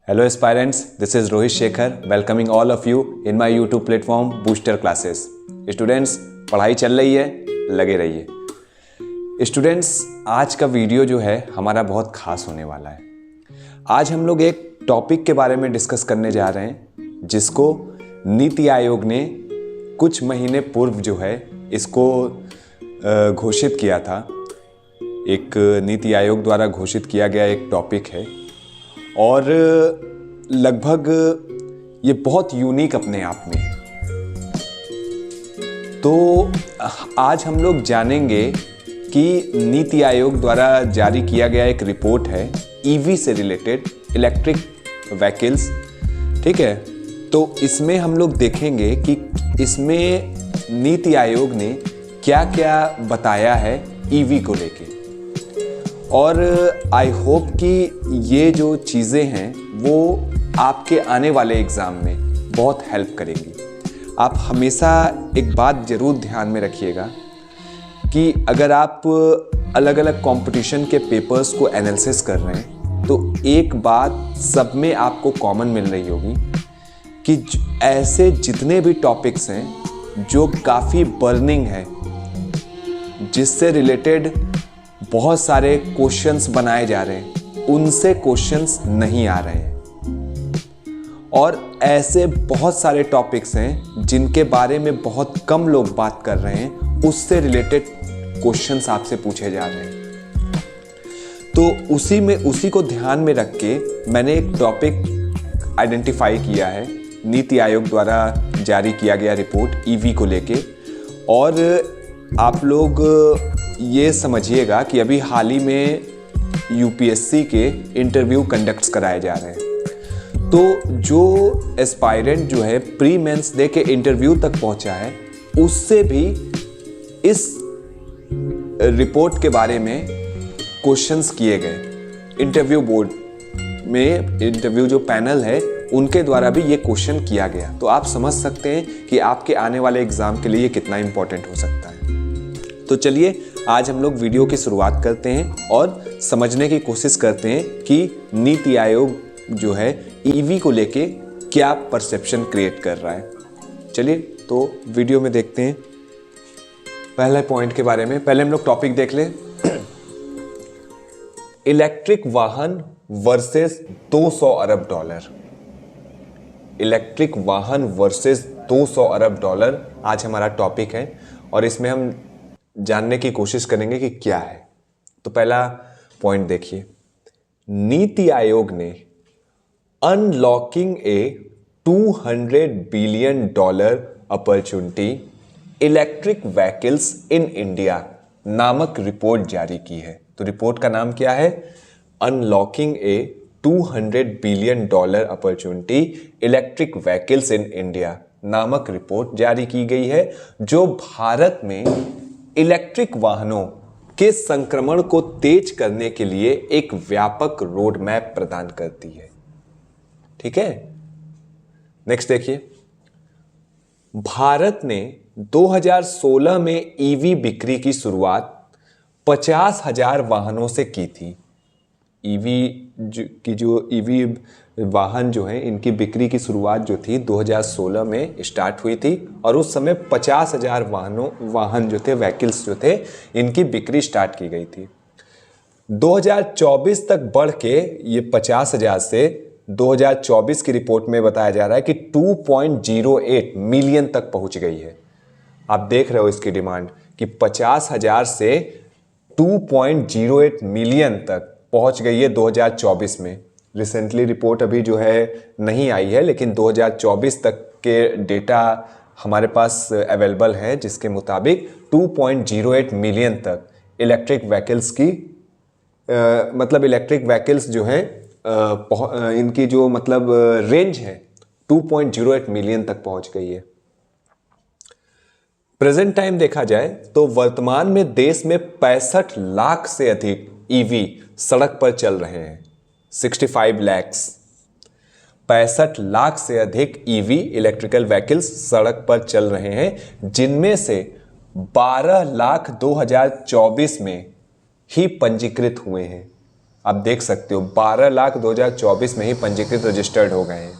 Hello aspirants, this is Rohit Shekhar welcoming all of you in my YouTube platform Booster Classes. Students, पढ़ाई चल रही है, लगे रहिए। Students, आज का वीडियो जो है हमारा बहुत खास होने वाला है। आज हम लोग एक टॉपिक के बारे में डिस्कस करने जा रहे हैं जिसको नीति आयोग ने कुछ महीने पूर्व जो है इसको घोषित किया था। एक नीति आयोग द्वारा घोषित किया गया एक टॉपिक है और लगभग ये बहुत यूनिक अपने आप में है। तो आज हम लोग जानेंगे कि नीति आयोग द्वारा जारी किया गया एक रिपोर्ट है ईवी से रिलेटेड, इलेक्ट्रिक व्हीकल्स, ठीक है। तो इसमें हम लोग देखेंगे कि इसमें नीति आयोग ने क्या क्या बताया है ईवी को लेके, और आई होप कि ये जो चीज़ें हैं वो आपके आने वाले एग्ज़ाम में बहुत हेल्प करेंगी। आप हमेशा एक बात ज़रूर ध्यान में रखिएगा कि अगर आप अलग अलग कंपटीशन के पेपर्स को एनालिसिस कर रहे हैं तो एक बात सब में आपको कॉमन मिल रही होगी कि ऐसे जितने भी टॉपिक्स हैं जो काफ़ी बर्निंग है, जिससे रिलेटेड बहुत सारे क्वेश्चंस बनाए जा रहे हैं, उनसे क्वेश्चंस नहीं आ रहे हैं। और ऐसे बहुत सारे टॉपिक्स हैं जिनके बारे में बहुत कम लोग बात कर रहे हैं, उससे रिलेटेड क्वेश्चंस आपसे पूछे जा रहे हैं। तो उसी को ध्यान में रख के मैंने एक टॉपिक आइडेंटिफाई किया है नीति आयोग द्वारा जारी किया गया रिपोर्ट ईवी को लेके। और आप लोग ये समझिएगा कि अभी हाल ही में यूपीएससी के इंटरव्यू कंडक्ट्स कराए जा रहे हैं। तो जो एस्पायरेंट जो है प्री मेंस दे के इंटरव्यू तक पहुंचा है, उससे भी इस रिपोर्ट के बारे में क्वेश्चंस किए गए। इंटरव्यू बोर्ड में इंटरव्यू जो पैनल है उनके द्वारा भी ये क्वेश्चन किया गया। तो आप समझ सकते हैं कि आपके आने वाले एग्जाम के लिए ये कितना इंपॉर्टेंट हो सकता है। तो चलिए आज हम लोग वीडियो की शुरुआत करते हैं और समझने की कोशिश करते हैं कि नीति आयोग जो है ईवी को लेके क्या परसेप्शन क्रिएट कर रहा है। चलिए तो वीडियो में देखते हैं पहले पॉइंट के बारे में। पहले हम लोग टॉपिक देख लें। इलेक्ट्रिक वाहन वर्सेस 200 अरब डॉलर। इलेक्ट्रिक वाहन वर्सेस 200 अरब डॉलर आज हमारा टॉपिक है और इसमें हम जानने की कोशिश करेंगे कि क्या है। तो पहला पॉइंट देखिए, नीति आयोग ने unlocking A $200 billion opportunity electric vehicles in India नामक रिपोर्ट जारी की है। तो रिपोर्ट का नाम क्या है? Unlocking A $200 billion opportunity electric vehicles in India नामक रिपोर्ट जारी की गई है, जो भारत में इलेक्ट्रिक वाहनों के संक्रमण को तेज करने के लिए एक व्यापक रोड मैप प्रदान करती है। ठीक है, नेक्स्ट देखिए, भारत ने 2016 में ईवी बिक्री की शुरुआत 50,000 वाहनों से की थी। ईवी वाहन जो है इनकी बिक्री की शुरुआत जो थी 2016 में स्टार्ट हुई थी और उस समय 50,000 वाहन जो थे, व्हीकल्स जो थे, इनकी बिक्री स्टार्ट की गई थी। 2024 तक बढ़ के ये 50,000 से 2024 की रिपोर्ट में बताया जा रहा है कि 2.08 मिलियन तक पहुंच गई है। आप देख रहे हो इसकी डिमांड कि 50,000 से 2.08 मिलियन तक पहुंच गई है 2024 में। रिसेंटली रिपोर्ट अभी जो है नहीं आई है, लेकिन 2024 तक के डेटा हमारे पास अवेलेबल है, जिसके मुताबिक 2.08 मिलियन तक इलेक्ट्रिक व्हीकल्स की मतलब इलेक्ट्रिक व्हीकल्स जो है इनकी जो मतलब रेंज है 2.08 मिलियन तक पहुंच गई है। प्रेजेंट टाइम देखा जाए तो वर्तमान में देश में 65 लाख से अधिक ईवी सड़क पर चल रहे हैं। 65 lakhs, 65 लाख से अधिक ईवी इलेक्ट्रिकल व्हीकल्स सड़क पर चल रहे हैं, जिनमें से 12 लाख 2024 में ही पंजीकृत हुए हैं। आप देख सकते हो 12 लाख 2024 में ही पंजीकृत रजिस्टर्ड हो गए हैं।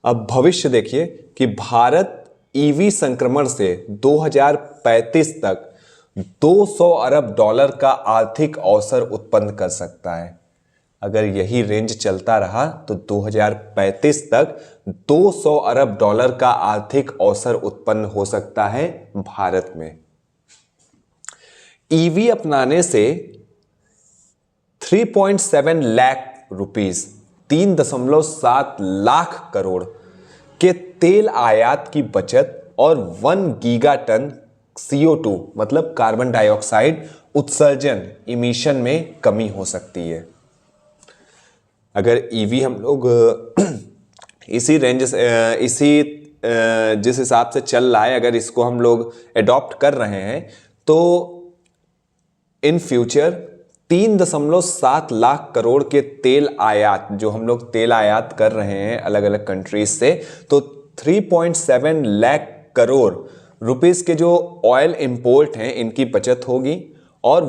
अब भविष्य देखिए कि भारत ईवी संक्रमण से 2035 तक $200 अरब का आर्थिक अवसर उत्पन्न कर सकता है। अगर यही रेंज चलता रहा तो 2035 तक $200 अरब का आर्थिक अवसर उत्पन्न हो सकता है भारत में। ईवी अपनाने से 3.7 लाख रुपीस 3.7 लाख करोड़ के तेल आयात की बचत और 1 गीगाटन CO2 मतलब कार्बन डाइऑक्साइड उत्सर्जन इमिशन में कमी हो सकती है। अगर ईवी हम लोग इसी रेंज जिस हिसाब से चल रहा है, अगर इसको हम लोग अडॉप्ट कर रहे हैं तो इन फ्यूचर 3.7 लाख करोड़ के तेल आयात, जो हम लोग तेल आयात कर रहे हैं अलग अलग कंट्रीज से, तो 3.7 लाख करोड़ रुपीस के जो ऑयल इंपोर्ट हैं इनकी बचत होगी और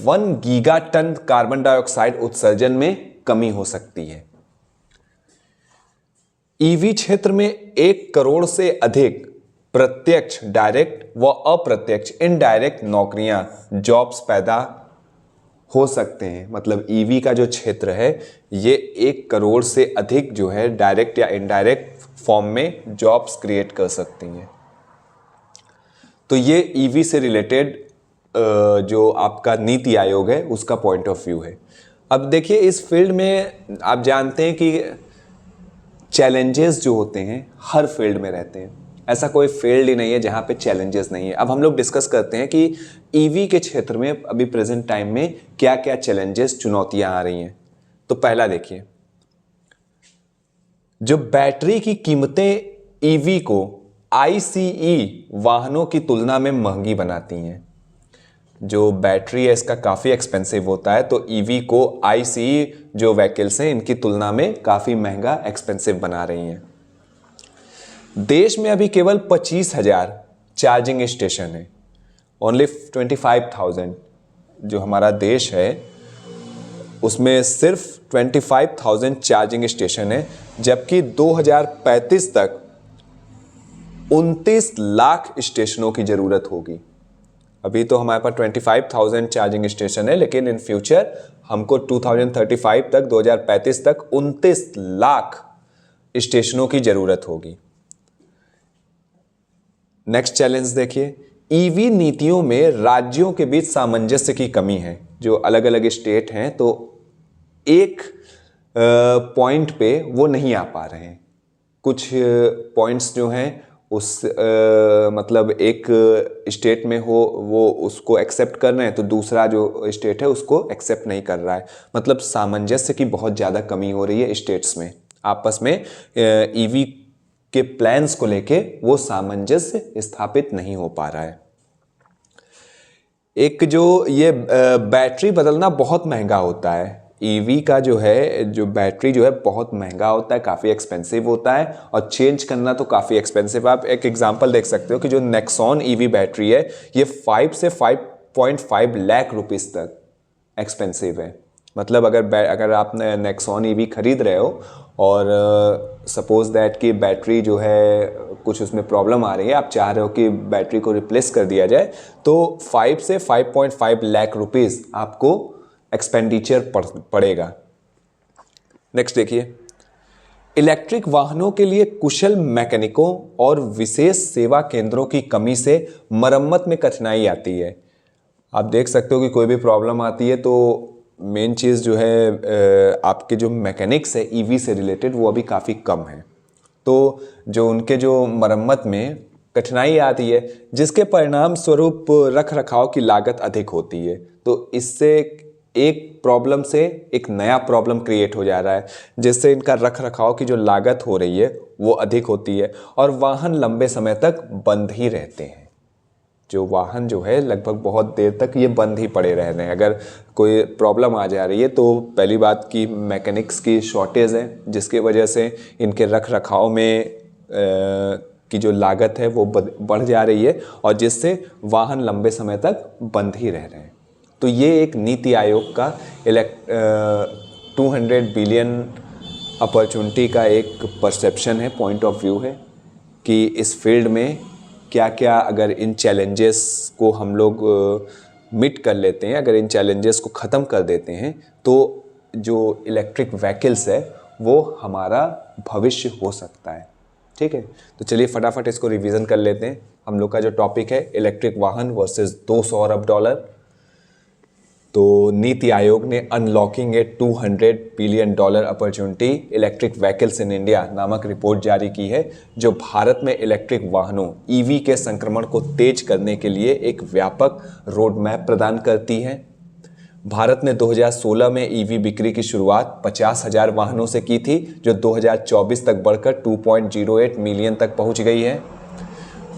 1 गीगाटन कार्बन डाइऑक्साइड उत्सर्जन में कमी हो सकती है। ईवी क्षेत्र में 1 करोड़ से अधिक प्रत्यक्ष डायरेक्ट व अप्रत्यक्ष इनडायरेक्ट नौकरियां जॉब्स पैदा हो सकते हैं। मतलब ईवी का जो क्षेत्र है ये 1 करोड़ से अधिक जो है डायरेक्ट या इनडायरेक्ट फॉर्म में जॉब्स क्रिएट कर सकती हैं। तो ये ईवी से रिलेटेड जो आपका नीति आयोग है उसका पॉइंट ऑफ व्यू है। अब देखिए इस फील्ड में आप जानते हैं कि चैलेंजेस जो होते हैं हर फील्ड में रहते हैं, ऐसा कोई फील्ड ही नहीं है जहां पे चैलेंजेस नहीं है। अब हम लोग डिस्कस करते हैं कि ईवी के क्षेत्र में अभी प्रेजेंट टाइम में क्या क्या चैलेंजेस चुनौतियां आ रही हैं। तो पहला देखिए, जो बैटरी की कीमतें ईवी को ICE वाहनों की तुलना में महंगी बनाती हैं। जो बैटरी है इसका काफ़ी एक्सपेंसिव होता है, तो ईवी को ICE जो व्हीकल्स हैं इनकी तुलना में काफ़ी महंगा एक्सपेंसिव बना रही हैं। देश में अभी केवल 25,000 चार्जिंग स्टेशन है, ओनली 25,000। जो हमारा देश है उसमें सिर्फ 25,000 चार्जिंग स्टेशन है, जबकि 2035 तक 29 लाख स्टेशनों की ज़रूरत होगी। अभी तो हमारे पास 25,000 चार्जिंग स्टेशन है, लेकिन इन फ्यूचर हमको 2035 तक 2035 तक 29 लाख स्टेशनों की ज़रूरत होगी। नेक्स्ट चैलेंज देखिए, ईवी नीतियों में राज्यों के बीच सामंजस्य की कमी है। जो अलग अलग स्टेट हैं तो एक पॉइंट पे वो नहीं आ पा रहे हैं। कुछ पॉइंट्स जो हैं उस मतलब एक स्टेट में हो वो उसको एक्सेप्ट कर रहे हैं, तो दूसरा जो स्टेट है उसको एक्सेप्ट नहीं कर रहा है। मतलब सामंजस्य की बहुत ज़्यादा कमी हो रही है स्टेट्स में, आपस में ईवी के प्लान्स को लेके वो सामंजस्य स्थापित नहीं हो पा रहा है। एक जो ये बैटरी बदलना बहुत महंगा होता है। ईवी का जो है जो बैटरी जो है बहुत महंगा होता है, काफ़ी एक्सपेंसिव होता है और चेंज करना तो काफ़ी एक्सपेंसिव। आप एक एग्जांपल देख सकते हो कि जो नेक्सॉन ईवी बैटरी है ये 5 से 5.5 लाख रुपीस तक एक्सपेंसिव है। मतलब अगर आप नेक्सॉन ईवी खरीद रहे हो और सपोज दैट कि बैटरी जो है कुछ उसमें प्रॉब्लम आ रही है, आप चाह रहे हो कि बैटरी को रिप्लेस कर दिया जाए, तो 5 से 5.5 लाख रुपीस आपको एक्सपेंडिचर पड़ेगा। नेक्स्ट देखिए, इलेक्ट्रिक वाहनों के लिए कुशल मैकेनिकों और विशेष सेवा केंद्रों की कमी से मरम्मत में कठिनाई आती है। आप देख सकते हो कि कोई भी प्रॉब्लम आती है तो मेन चीज़ जो है आपके जो मैकेनिक्स है ईवी से रिलेटेड वो अभी काफ़ी कम है, तो जो उनके जो मरम्मत में कठिनाई आती है जिसके परिणाम स्वरूप रख रखाव की लागत अधिक होती है। तो इससे एक प्रॉब्लम से एक नया प्रॉब्लम क्रिएट हो जा रहा है, जिससे इनका रख रखाव की जो लागत हो रही है वो अधिक होती है और वाहन लंबे समय तक बंद ही रहते हैं। जो वाहन जो है लगभग बहुत देर तक ये बंद ही पड़े रह रहे हैं। अगर कोई प्रॉब्लम आ जा रही है तो पहली बात कि मैकेनिक्स की शॉर्टेज है, जिसकी वजह से इनके रख रखाव में की जो लागत है वो बढ़ जा रही है और जिससे वाहन लंबे समय तक बंद ही रह रहे हैं। तो ये एक नीति आयोग का 200 बिलियन अपॉर्चुनिटी का एक परसेप्शन है, पॉइंट ऑफ व्यू है कि इस फील्ड में क्या क्या, अगर इन चैलेंजेस को हम लोग मिट कर लेते हैं, अगर इन चैलेंजेस को ख़त्म कर देते हैं, तो जो इलेक्ट्रिक व्हीकल्स है वो हमारा भविष्य हो सकता है। ठीक है, तो चलिए फटाफट इसको रिवीजन कर लेते हैं। हम लोग का जो टॉपिक है इलेक्ट्रिक वाहन वर्सेस 200 अरब डॉलर। तो नीति आयोग ने unlocking A 200 billion dollar opportunity electric vehicles in India नामक रिपोर्ट जारी की है, जो भारत में इलेक्ट्रिक वाहनों ईवी के संक्रमण को तेज करने के लिए एक व्यापक रोड मैप प्रदान करती है। भारत ने 2016 में ईवी बिक्री की शुरुआत 50,000 वाहनों से की थी, जो 2024 तक बढ़कर 2.08 मिलियन तक पहुंच गई है।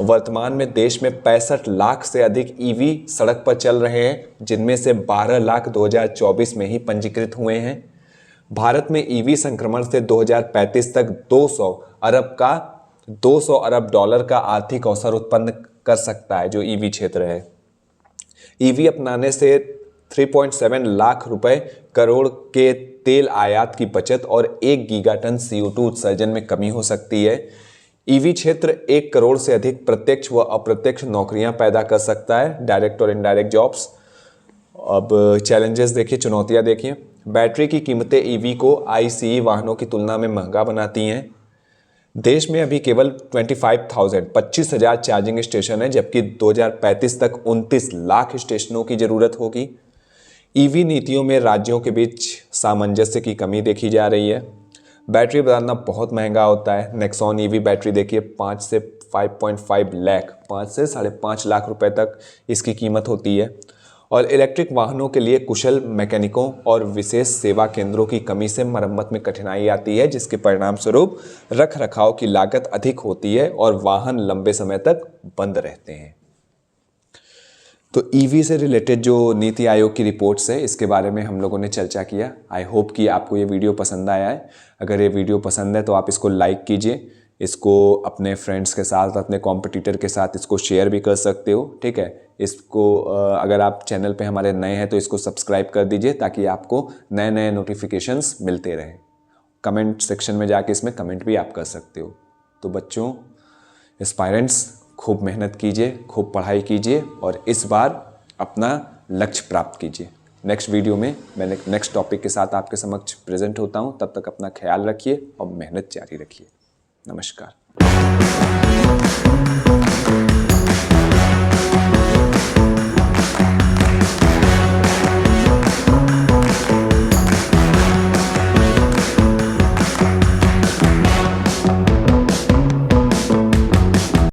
वर्तमान में देश में 65 लाख से अधिक ईवी सड़क पर चल रहे हैं, जिनमें से 12 लाख 2024 में ही पंजीकृत हुए हैं। भारत में ईवी संक्रमण से 2035 तक 200 अरब डॉलर का आर्थिक अवसर उत्पन्न कर सकता है, जो ईवी क्षेत्र है। ईवी अपनाने से 3.7 लाख रुपए करोड़ के तेल आयात की बचत और 1 गीगाटन CO2 उत्सर्जन में कमी हो सकती है। ईवी क्षेत्र 1 करोड़ से अधिक प्रत्यक्ष व अप्रत्यक्ष नौकरियां पैदा कर सकता है, डायरेक्ट और इनडायरेक्ट जॉब्स। अब चैलेंजेस देखिए, चुनौतियां देखिए। बैटरी की कीमतें ईवी को ICE वाहनों की तुलना में महंगा बनाती हैं। देश में अभी केवल 25,000 चार्जिंग स्टेशन है, जबकि 2035 तक 29 लाख स्टेशनों की जरूरत होगी। ईवी नीतियों में राज्यों के बीच सामंजस्य की कमी देखी जा रही है। बैटरी बदलना बहुत महंगा होता है। नेक्सॉन ईवी बैटरी देखिए 5 से 5.5 लाख, 5 से 5.5 लाख रुपए तक इसकी कीमत होती है। और इलेक्ट्रिक वाहनों के लिए कुशल मैकेनिकों और विशेष सेवा केंद्रों की कमी से मरम्मत में कठिनाई आती है, जिसके परिणाम स्वरूप रख रखाव की लागत अधिक होती है और वाहन लंबे समय तक बंद रहते हैं। तो ईवी से रिलेटेड जो नीति आयोग की रिपोर्ट्स है, इसके बारे में हम लोगों ने चर्चा किया। आई होप कि आपको ये वीडियो पसंद आया है। अगर ये वीडियो पसंद है तो आप इसको लाइक कीजिए, इसको अपने फ्रेंड्स के साथ, अपने कॉम्पिटिटर के साथ इसको शेयर भी कर सकते हो। ठीक है, इसको अगर आप चैनल पे हमारे नए हैं तो इसको सब्सक्राइब कर दीजिए, ताकि आपको नए नए नोटिफिकेशंस मिलते रहें। कमेंट सेक्शन में जाके इसमें कमेंट भी आप कर सकते हो। तो बच्चों, एस्पायरेंट्स, खूब मेहनत कीजिए, खूब पढ़ाई कीजिए और इस बार अपना लक्ष्य प्राप्त कीजिए। नेक्स्ट वीडियो में मैं नेक्स्ट टॉपिक के साथ आपके समक्ष प्रेजेंट होता हूँ। तब तक अपना ख्याल रखिए और मेहनत जारी रखिए। नमस्कार।